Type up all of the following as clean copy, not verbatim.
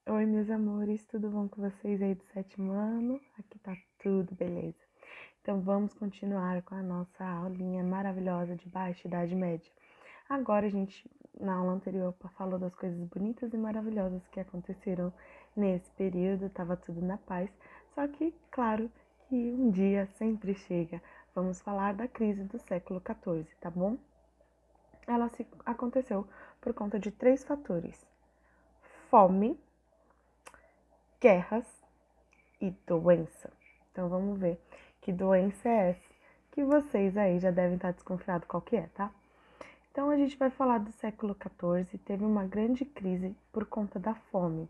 Oi, meus amores, tudo bom com vocês aí do sétimo ano? Aqui tá tudo beleza. Então vamos continuar com a nossa aulinha maravilhosa de Baixa Idade Média. Agora a gente, na aula anterior, falou das coisas bonitas e maravilhosas que aconteceram nesse período, tava tudo na paz. Só que, claro, que um dia sempre chega. Vamos falar da crise do século XIV, tá bom? Ela aconteceu por conta de 3 fatores: fome, guerras e doença. Então vamos ver que doença é essa que vocês aí já devem estar desconfiados qual que é, tá? Então a gente vai falar do século XIV, teve uma grande crise por conta da fome.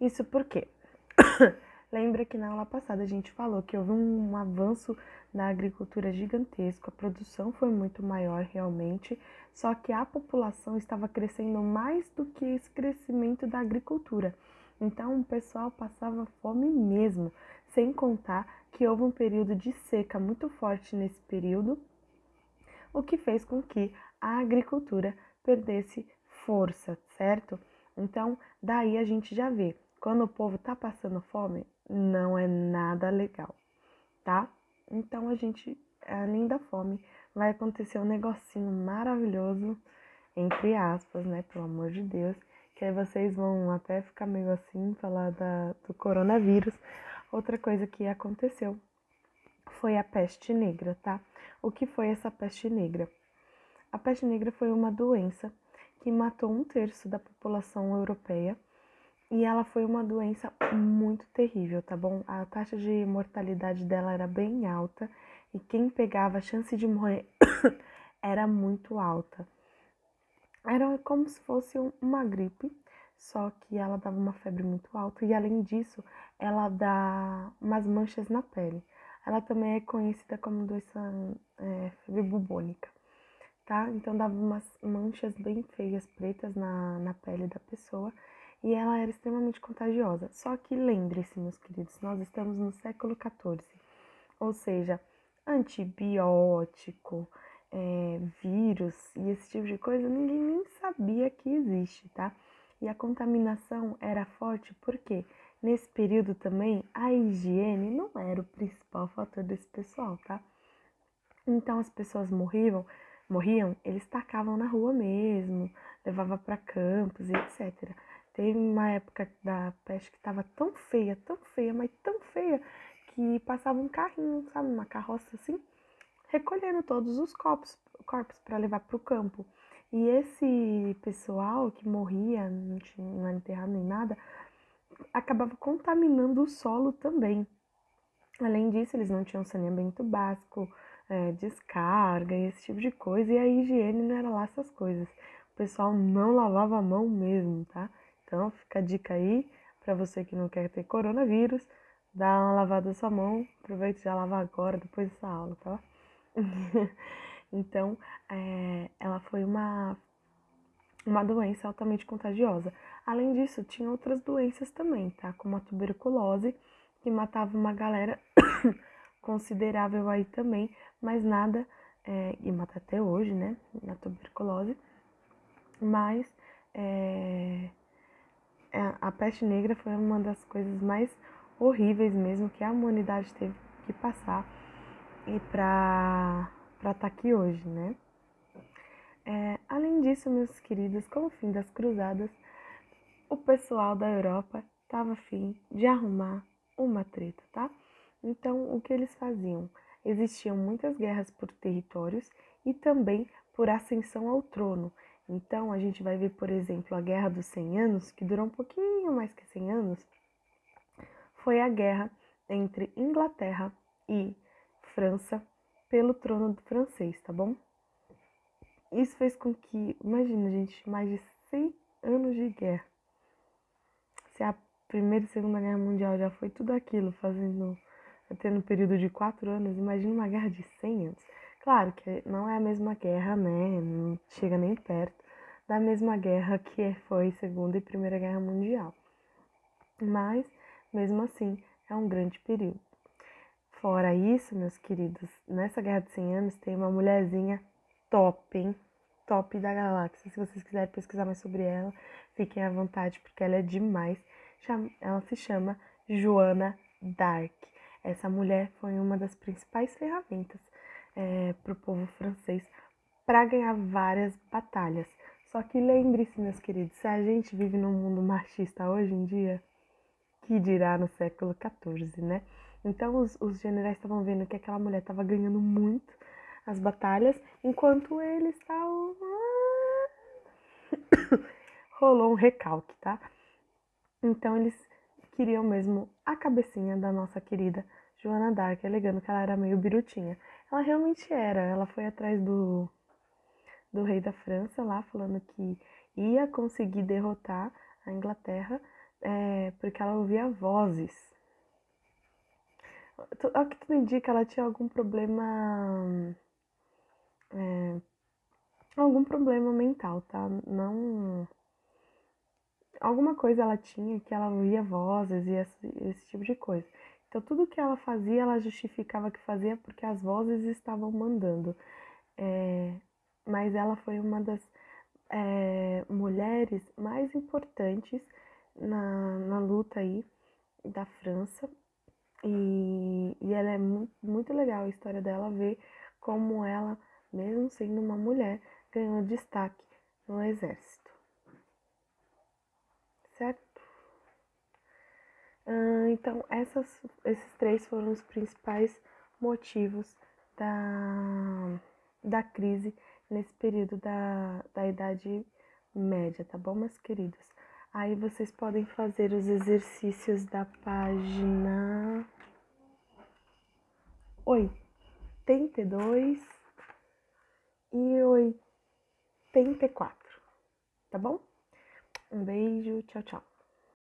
Isso por quê? Lembra que na aula passada a gente falou que houve um avanço na agricultura gigantesco, a produção foi muito maior realmente, só que a população estava crescendo mais do que esse crescimento da agricultura. Então o pessoal passava fome mesmo, sem contar que houve um período de seca muito forte nesse período, o que fez com que a agricultura perdesse força, certo? Então, daí a gente já vê, quando o povo tá passando fome, não é nada legal, tá? Então a gente, além da fome, vai acontecer um negocinho maravilhoso, entre aspas, né? Pelo amor de Deus, que aí vocês vão até ficar meio assim, falar do coronavírus. Outra coisa que aconteceu foi a peste negra, tá? O que foi essa peste negra? A peste negra foi uma doença que matou 1/3 da população europeia e ela foi uma doença muito terrível, tá bom? A taxa de mortalidade dela era bem alta e quem pegava a chance de morrer era muito alta. Era como se fosse uma gripe, só que ela dava uma febre muito alta e além disso, ela dá umas manchas na pele. Ela também é conhecida como doença febre bubônica, tá? Então dava umas manchas bem feias, pretas na pele da pessoa e ela era extremamente contagiosa. Só que lembre-se, meus queridos, nós estamos no século XIV, ou seja, antibiótico, vírus e esse tipo de coisa ninguém nem sabia que existe, tá? E a contaminação era forte porque nesse período também a higiene não era o principal fator desse pessoal, tá? Então as pessoas morriam, eles tacavam na rua mesmo, levava para campos e etc. Teve uma época da peste que estava tão feia, mas tão feia, que passava um carrinho, sabe, uma carroça assim, recolhendo todos os corpos para levar para o campo. E esse pessoal que morria, não era enterrado nem nada, acabava contaminando o solo também. Além disso, eles não tinham saneamento básico, descarga e esse tipo de coisa, e a higiene não era lá essas coisas. O pessoal não lavava a mão mesmo, tá? Então fica a dica aí para você que não quer ter coronavírus, dá uma lavada na sua mão, aproveita e já lava agora, depois dessa aula, tá? Então, ela foi uma doença altamente contagiosa. Além disso, tinha outras doenças também, tá? Como a tuberculose, que matava uma galera considerável aí também, mas nada, e mata até hoje, né? A tuberculose, mas a peste negra foi uma das coisas mais horríveis mesmo que a humanidade teve que passar e pra estar aqui hoje, né? Além disso, meus queridos, com o fim das cruzadas, o pessoal da Europa estava afim de arrumar uma treta, tá? Então, o que eles faziam? Existiam muitas guerras por territórios e também por ascensão ao trono. Então, a gente vai ver, por exemplo, a Guerra dos 100 Anos, que durou um pouquinho mais que 100 anos, foi a guerra entre Inglaterra e França pelo trono francês, tá bom? Isso fez com que, imagina, gente, mais de 100 anos de guerra. Se a Primeira e Segunda Guerra Mundial já foi tudo aquilo, tendo um período de 4 anos, imagina uma guerra de 100 anos. Claro que não é a mesma guerra, né? Não chega nem perto da mesma guerra que foi Segunda e Primeira Guerra Mundial. Mas, mesmo assim, é um grande período. Fora isso, meus queridos, nessa Guerra de 100 anos tem uma mulherzinha top, hein? Top da galáxia. Se vocês quiserem pesquisar mais sobre ela, fiquem à vontade, porque ela é demais. ela se chama Joana d'Arc. Essa mulher foi uma das principais ferramentas para o povo francês para ganhar várias batalhas. Só que lembre-se, meus queridos, se a gente vive num mundo machista hoje em dia, que dirá no século XIV, né? Então os generais estavam vendo que aquela mulher estava ganhando muito as batalhas, enquanto eles estavam... rolou um recalque, tá? Então eles queriam mesmo a cabecinha da nossa querida Joana d'Arc, alegando que ela era meio birutinha. Ela realmente era, ela foi atrás do rei da França lá, falando que ia conseguir derrotar a Inglaterra, porque ela ouvia vozes. Ao que tudo indica, ela tinha algum problema mental, tá? Não... Alguma coisa ela tinha que ela ouvia vozes e esse tipo de coisa. Então, tudo que ela fazia, ela justificava que fazia porque as vozes estavam mandando. Mas ela foi uma das mulheres mais importantes na luta aí da França. E ela é muito legal a história dela, ver como ela, mesmo sendo uma mulher, ganhou destaque no exército. Certo? Então, esses três foram os principais motivos da crise nesse período da Idade Média, tá bom, meus queridos? Aí vocês podem fazer os exercícios da página 82 e 84, tá bom? Um beijo, tchau, tchau.